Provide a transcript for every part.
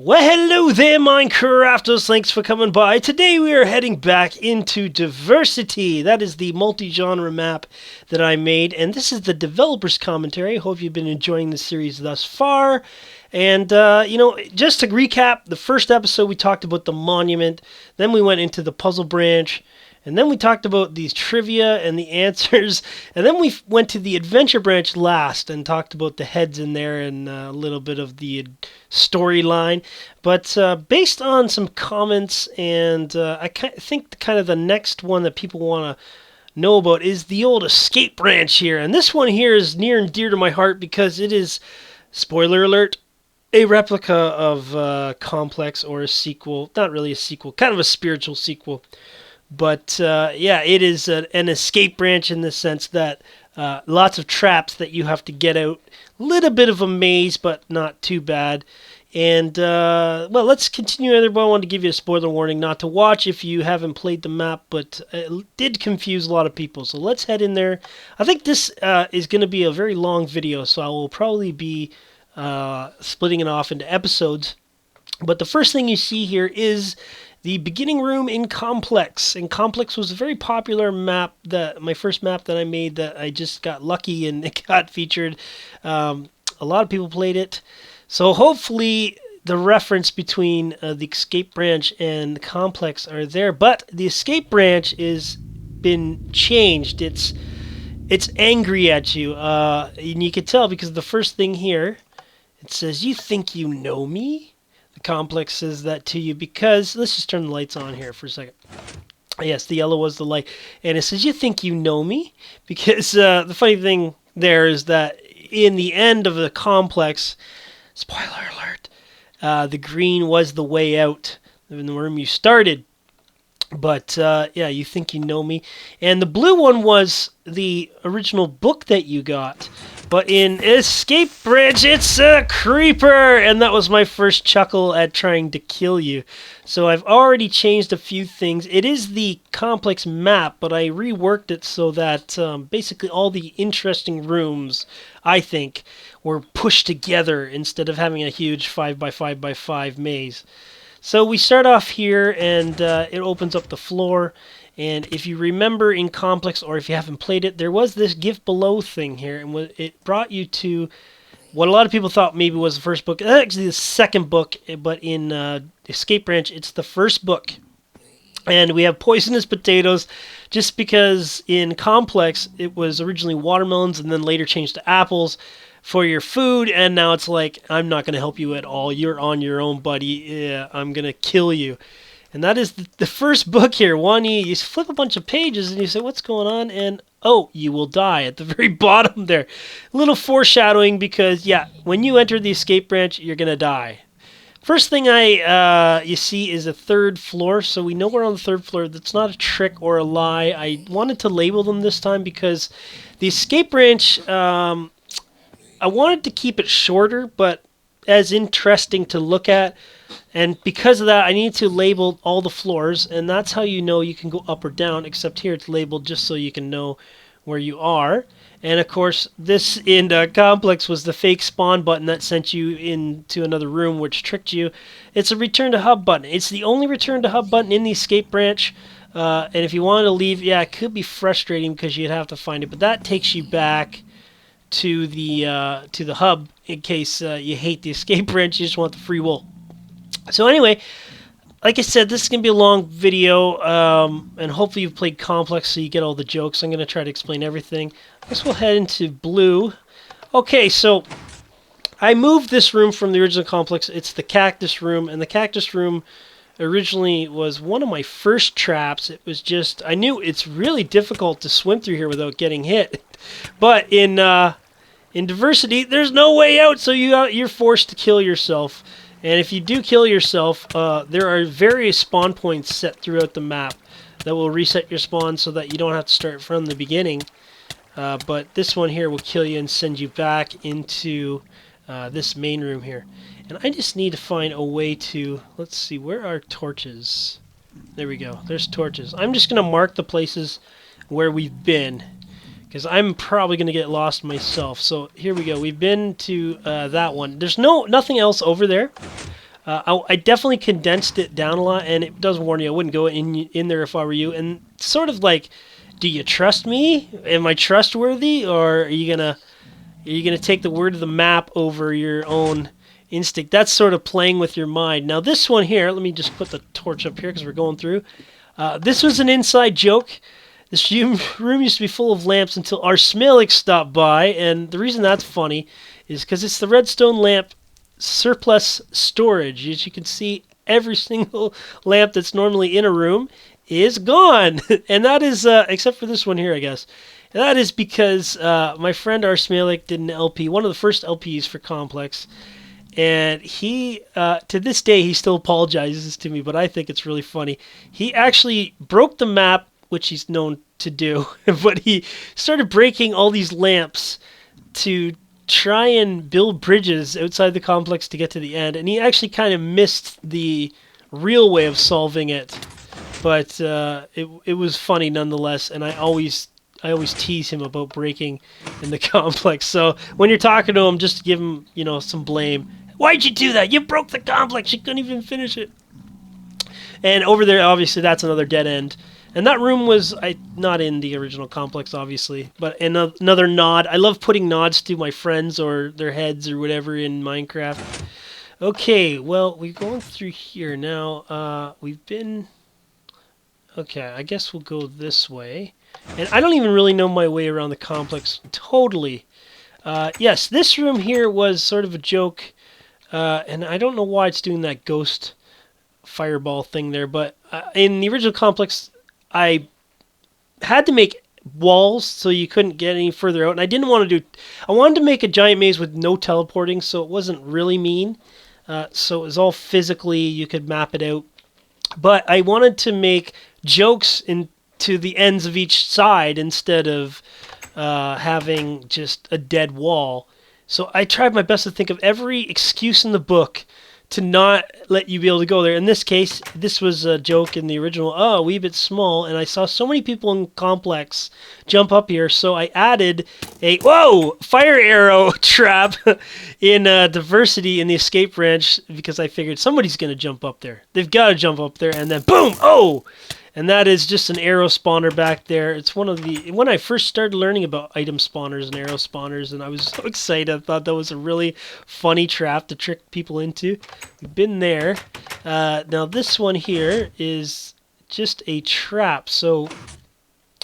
Well, hello there, Minecrafters. Thanks for coming by. Today we are heading back into Diversity. That is the multi-genre map that I made, and this is the developer's commentary. Hope you've been enjoying the series thus far. And, just to recap, the first episode we talked about the monument, then we went into the puzzle branch, and then we talked about these trivia and the answers, and then we went to the adventure branch last and talked about the heads in there and a little bit of the storyline. But based on some comments, and I think kind of the next one that people want to know about is the old escape branch here. And this one here is near and dear to my heart because it is, spoiler alert, a replica of Complex, or a sequel. Not really a sequel, kind of a spiritual sequel. But it is an escape branch in the sense that lots of traps that you have to get out. A little bit of a maze, but not too bad. And, let's continue. I wanted to give you a spoiler warning not to watch if you haven't played the map, but it did confuse a lot of people. So let's head in there. I think this is going to be a very long video, so I will probably be splitting it off into episodes. But the first thing you see here is the beginning room in Complex. And Complex was a very popular map, my first map that I made that I just got lucky and it got featured. A lot of people played it. So hopefully the reference between the escape branch and the Complex are there. But the escape branch is been changed. It's angry at you. And you can tell because the first thing here, it says, "You think you know me?" Complex says that to you because, let's just turn the lights on here for a second. Yes, the yellow was the light. And it says, "You think you know me?" Because the funny thing there is that in the end of the Complex, spoiler alert, the green was the way out in the room you started. But, you think you know me. And the blue one was the original book that you got. But in Escape Branch, it's a creeper! And that was my first chuckle at trying to kill you. So I've already changed a few things. It is the Complex map, but I reworked it so that basically all the interesting rooms, I think, were pushed together instead of having a huge 5x5x5 maze. So we start off here, and it opens up the floor. And if you remember in Complex, or if you haven't played it, there was this gift below thing here, and it brought you to what a lot of people thought maybe was the first book. Actually, the second book, but in Escape Branch, it's the first book. And we have poisonous potatoes, just because in Complex, it was originally watermelons, and then later changed to apples for your food, and now it's like, I'm not going to help you at all. You're on your own, buddy. Yeah, I'm going to kill you. And that is the first book here. You flip a bunch of pages and you say, what's going on? And, oh, you will die at the very bottom there. A little foreshadowing because, when you enter the escape branch, you're going to die. First thing you see is a third floor. So we know we're on the third floor. That's not a trick or a lie. I wanted to label them this time because the escape branch, I wanted to keep it shorter, but as interesting to look at. And because of that, I need to label all the floors, and that's how you know you can go up or down, except here it's labeled just so you can know where you are. And of course, this in Complex was the fake spawn button that sent you into another room, which tricked you. It's a return to hub button. It's the only return to hub button in the escape branch. And if you wanted to leave, it could be frustrating because you'd have to find it, but that takes you back to the hub in case you hate the escape branch, you just want the free will. So anyway, like I said, this is going to be a long video, and hopefully you've played Complex so you get all the jokes. I'm going to try to explain everything. I guess we'll head into blue. Okay, so I moved this room from the original Complex. It's the Cactus Room, and the Cactus Room originally was one of my first traps. It was just, I knew it's really difficult to swim through here without getting hit. But in Diversity, there's no way out, so you're forced to kill yourself. And if you do kill yourself, there are various spawn points set throughout the map that will reset your spawn so that you don't have to start from the beginning. But this one here will kill you and send you back into this main room here. And I just need to find a way to, let's see, where are torches? There we go, there's torches. I'm just going to mark the places where we've been, because I'm probably going to get lost myself. So here we go. We've been to that one. There's nothing else over there. I definitely condensed it down a lot, and it does warn you I wouldn't go in there if I were you. And sort of like, do you trust me? Am I trustworthy, or are you gonna take the word of the map over your own instinct? That's sort of playing with your mind. Now this one here, let me just put the torch up here because we're going through. This was an inside joke. This room used to be full of lamps until our Smilik stopped by, and the reason that's funny is because it's the redstone lamp surplus storage. As you can see, every single lamp that's normally in a room is gone, and that is except for this one here, I guess. And that is because my friend Arsmalik did an LP, one of the first LPs for Complex, and he, to this day, he still apologizes to me, but I think it's really funny. He actually broke the map, which he's known to do, but he started breaking all these lamps to try and build bridges outside the complex to get to the end, and he actually kind of missed the real way of solving it, but it was funny nonetheless, and I always tease him about breaking in the complex. So when you're talking to him, just give him, some blame. Why'd you do that? You broke the complex. You couldn't even finish it. And over there, obviously, that's another dead end. And that room was not in the original complex, obviously, but another nod. I love putting nods to my friends or their heads or whatever in Minecraft. Okay, well, we're going through here now. We've been... Okay, I guess we'll go this way. And I don't even really know my way around the complex totally. Yes, this room here was sort of a joke, and I don't know why it's doing that ghost fireball thing there, but in the original complex, I had to make walls so you couldn't get any further out, and I didn't want to do... I wanted to make a giant maze with no teleporting, so it wasn't really mean. So it was all physically, you could map it out. But I wanted to make jokes into the ends of each side instead of having just a dead wall. So I tried my best to think of every excuse in the book to not let you be able to go there. In this case, this was a joke in the original, a wee bit small, and I saw so many people in Complex jump up here, so I added a, fire arrow trap in Diversity in the escape branch, because I figured somebody's going to jump up there. They've got to jump up there, and then boom, and that is just an arrow spawner back there. It's one of the... When I first started learning about item spawners and arrow spawners, and I was so excited, I thought that was a really funny trap to trick people into. We've been there. Now this one here is just a trap. So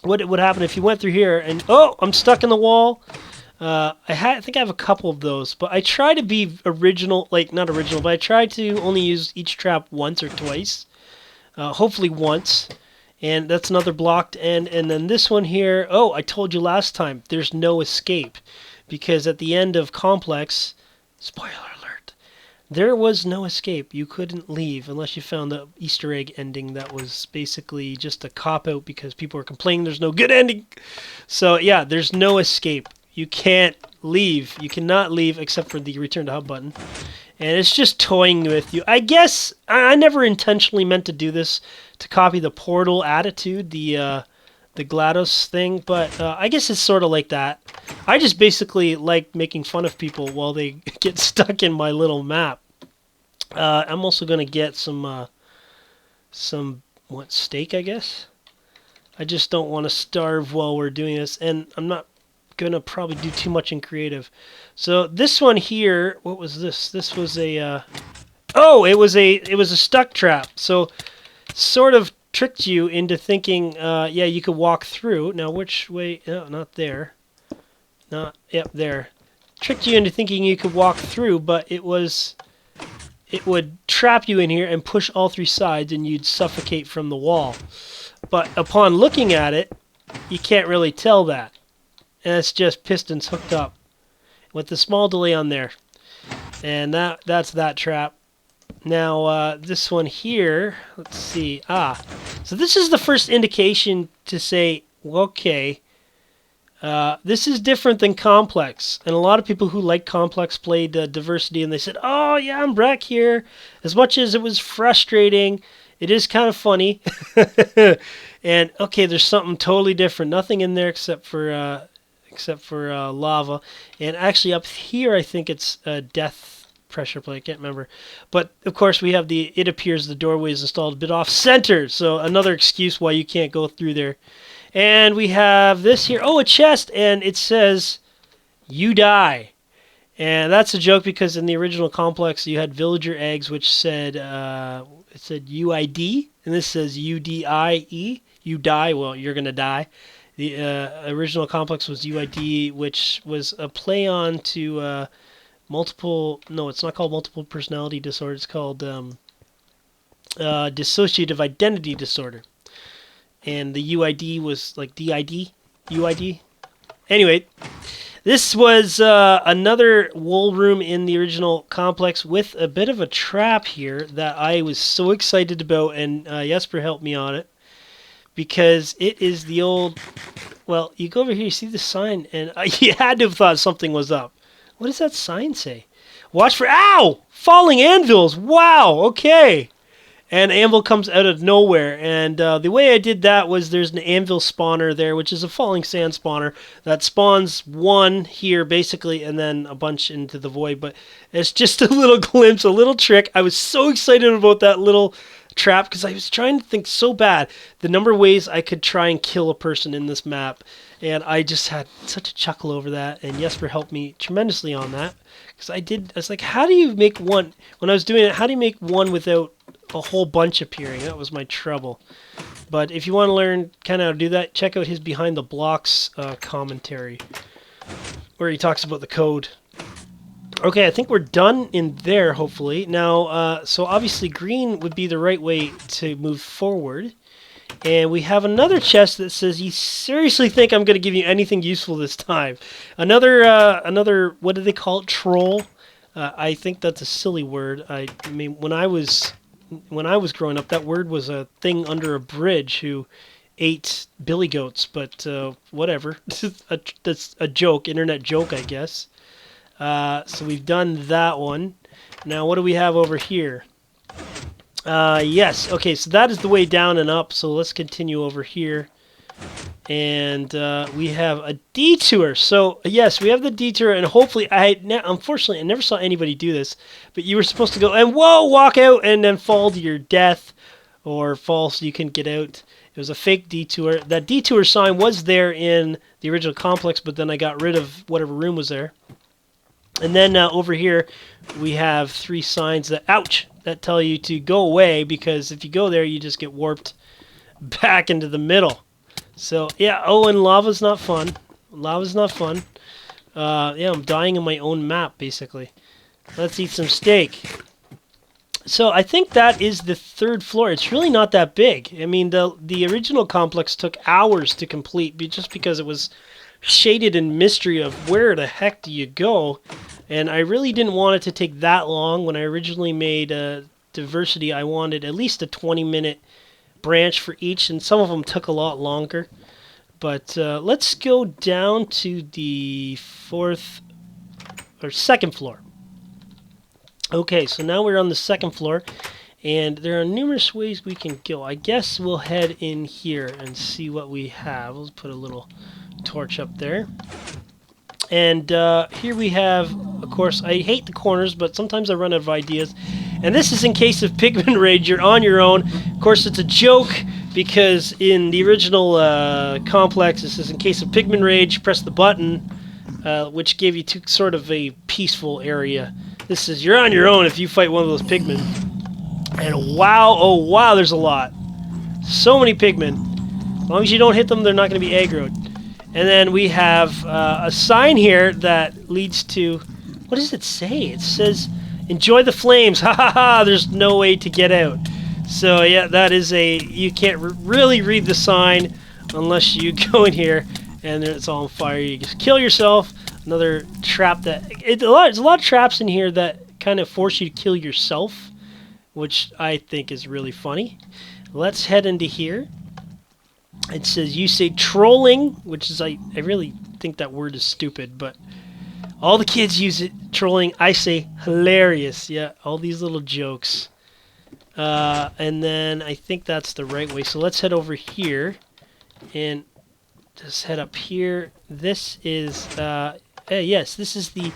what would happen if you went through here and... Oh, I'm stuck in the wall. I think I have a couple of those, but I try to be original, like not original, but I try to only use each trap once or twice. Hopefully once, and that's another blocked end. And then this one here, I told you last time, there's no escape, because at the end of Complex, spoiler alert, there was no escape. You couldn't leave unless you found the Easter egg ending that was basically just a cop-out because people were complaining there's no good ending. So yeah, there's no escape. You can't leave. You cannot leave except for the return to hub button. And it's just toying with you. I guess I never intentionally meant to do this to copy the Portal attitude, the GLaDOS thing, but I guess it's sort of like that. I just basically like making fun of people while they get stuck in my little map. I'm also going to get some steak, I guess? I just don't want to starve while we're doing this, and I'm not gonna probably do too much in creative. So this one here, what was this? This was a it was a stuck trap. So sort of tricked you into thinking you could walk through. Now which way? No, not there. There. Tricked you into thinking you could walk through, but it would trap you in here and push all three sides, and you'd suffocate from the wall. But upon looking at it, you can't really tell that. And it's just pistons hooked up with a small delay on there. And that's that trap. Now, this one here, let's see. So this is the first indication to say, okay, this is different than Complex. And a lot of people who like Complex played Diversity, and they said, oh, yeah, I'm back here. As much as it was frustrating, it is kind of funny. And, okay, there's something totally different. Nothing in there except for lava. And actually up here I think it's death pressure plate. I can't remember. But, of course, we have the, it appears the doorway is installed a bit off-center. So another excuse why you can't go through there. And we have this here. Oh, a chest. And it says, you die. And that's a joke because in the original complex, you had villager eggs, which said, it said UID. And this says UDIE. You die. Well, you're going to die. The original complex was UID, which was a play on to multiple... No, it's not called multiple personality disorder. It's called dissociative identity disorder. And the UID was like DID? UID? Anyway, this was another wool room in the original complex with a bit of a trap here that I was so excited about, and Jesper helped me on it. Because it is the old... Well, you go over here, you see the sign, and you had to have thought something was up. What does that sign say? Watch for... Ow! Falling anvils! Wow, okay. And anvil comes out of nowhere. And the way I did that was there's an anvil spawner there, which is a falling sand spawner, that spawns one here, basically, and then a bunch into the void. But it's just a little glimpse, a little trick. I was so excited about that little trap because I was trying to think so bad the number of ways I could try and kill a person in this map, and I just had such a chuckle over that, and Jesper helped me tremendously on that because I was like, how do you make one, when I was doing it, how do you make one without a whole bunch appearing? That was my trouble. But if you want to learn kind of how to do that, check out his Behind the Blocks commentary where he talks about the code. Okay, I think we're done in there, hopefully. Now, so obviously green would be the right way to move forward. And we have another chest that says, you seriously think I'm going to give you anything useful this time? Another, what do they call it? Troll? I think that's a silly word. I mean, when I was growing up, that word was a thing under a bridge who ate billy goats. But whatever. That's a joke, internet joke, I guess. So we've done that one. Now, what do we have over here? Yes, okay, so that is the way down and up, so let's continue over here. And we have a detour. So, yes, we have the detour, and hopefully, unfortunately, I never saw anybody do this, but you were supposed to go, and whoa, walk out, and then fall to your death, or fall so you can get out. It was a fake detour. That detour sign was there in the original complex, but then I got rid of whatever room was there. And then over here, we have 3 signs that, ouch, that tell you to go away, because if you go there, you just get warped back into the middle. So, yeah, oh, and lava's not fun. Lava's not fun. Yeah, I'm dying in my own map, basically. Let's eat some steak. So, I think that is the 3rd floor. It's really not that big. I mean, the original complex took hours to complete, just because it was shaded in mystery of where the heck do you go. And I really didn't want it to take that long. When I originally made Diversity, I wanted at least a 20-minute branch for each, and some of them took a lot longer. But let's go down to the 2nd floor. Okay, so now we're on the 2nd floor, and there are numerous ways we can go. I guess we'll head in here and see what we have. Let's put a little torch up there. And here we have, of course, I hate the corners, but sometimes I run out of ideas. And this is in case of pigment rage. You're on your own. Of course, it's a joke, because in the original complex, this is in case of pigment rage, press the button, which gave you sort of a peaceful area. This is, you're on your own if you fight one of those pigmen. And wow, oh wow, there's a lot. So many pigmen. As long as you don't hit them, they're not going to be aggroed. And then we have a sign here that leads to... What does it say? It says, enjoy the flames. Ha ha ha, there's no way to get out. So yeah, that is a... You can't really read the sign unless you go in here and it's all on fire. You just kill yourself. Another trap that... There's a lot of traps in here that kind of force you to kill yourself, which I think is really funny. Let's head into here. It says, you say trolling, which is, I really think that word is stupid, but all the kids use it, trolling. I say hilarious. Yeah, all these little jokes. And then I think that's the right way. So let's head over here and just head up here. This is, yes, this is the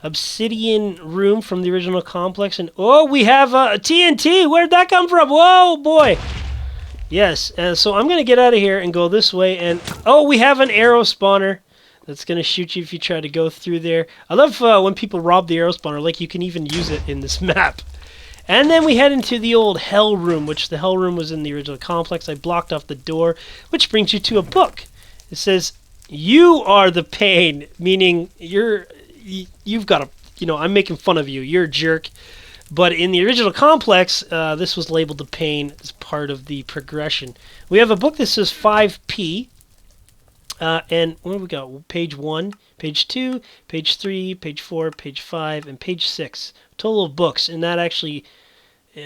Obsidian Room from the original complex. And oh, we have a TNT. Where'd that come from? Whoa, boy. Yes, and so I'm going to get out of here and go this way. And oh, we have an arrow spawner that's going to shoot you if you try to go through there. I love when people rob the arrow spawner. Like, you can even use it in this map. And then we head into the old Hell Room, which the Hell Room was in the original complex. I blocked off the door, which brings you to a book. It says, "You are the pain," meaning you've got a, I'm making fun of you. You're a jerk. But in the original complex, this was labeled the pain as part of the progression. We have a book that says 5P. And what do we got? Page 1, page 2, page 3, page 4, page 5, and page 6. Total of books. And that actually,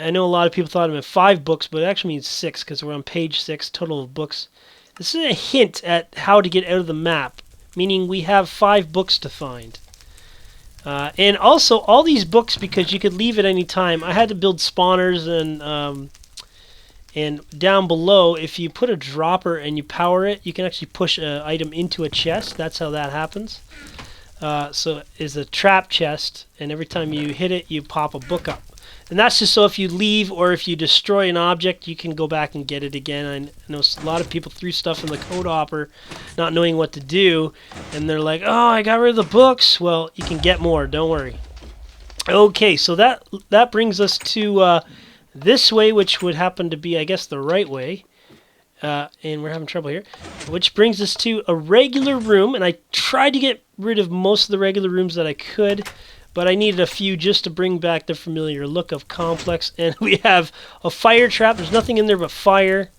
I know a lot of people thought it meant 5 books, but it actually means 6 because we're on page 6, total of books. This is a hint at how to get out of the map, meaning we have 5 books to find. And also, all these books, because you could leave at any time, I had to build spawners, and down below, if you put a dropper and you power it, you can actually push an item into a chest. That's how that happens. So it's a trap chest, and every time you hit it, you pop a book up. And that's just so if you leave or if you destroy an object, you can go back and get it again. I know a lot of people threw stuff in the code hopper not knowing what to do, and they're like, oh, I got rid of the books. Well, you can get more, don't worry. Okay, so that brings us to this way, which would happen to be, I guess, the right way. And we're having trouble here. Which brings us to a regular room, and I tried to get rid of most of the regular rooms that I could, but I needed a few just to bring back the familiar look of complex. And we have a fire trap. There's nothing in there but fire.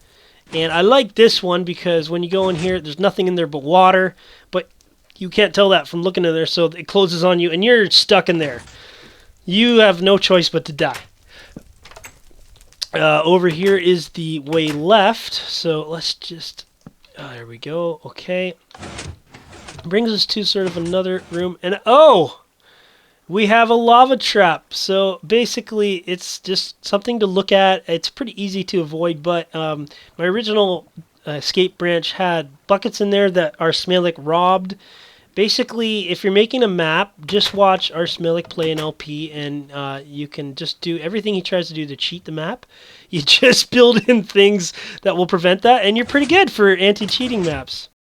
And I like this one because when you go in here, there's nothing in there but water. But you can't tell that from looking in there, so it closes on you, and you're stuck in there. You have no choice but to die. Over here is the way left. So let's just... there we go. Okay. Brings us to sort of another room. And oh! We have a lava trap. So basically, it's just something to look at. It's pretty easy to avoid, but my original escape branch had buckets in there that Arsmalik robbed. Basically, if you're making a map, just watch Arsmalik play an LP, and you can just do everything he tries to do to cheat the map. You just build in things that will prevent that, and you're pretty good for anti-cheating maps.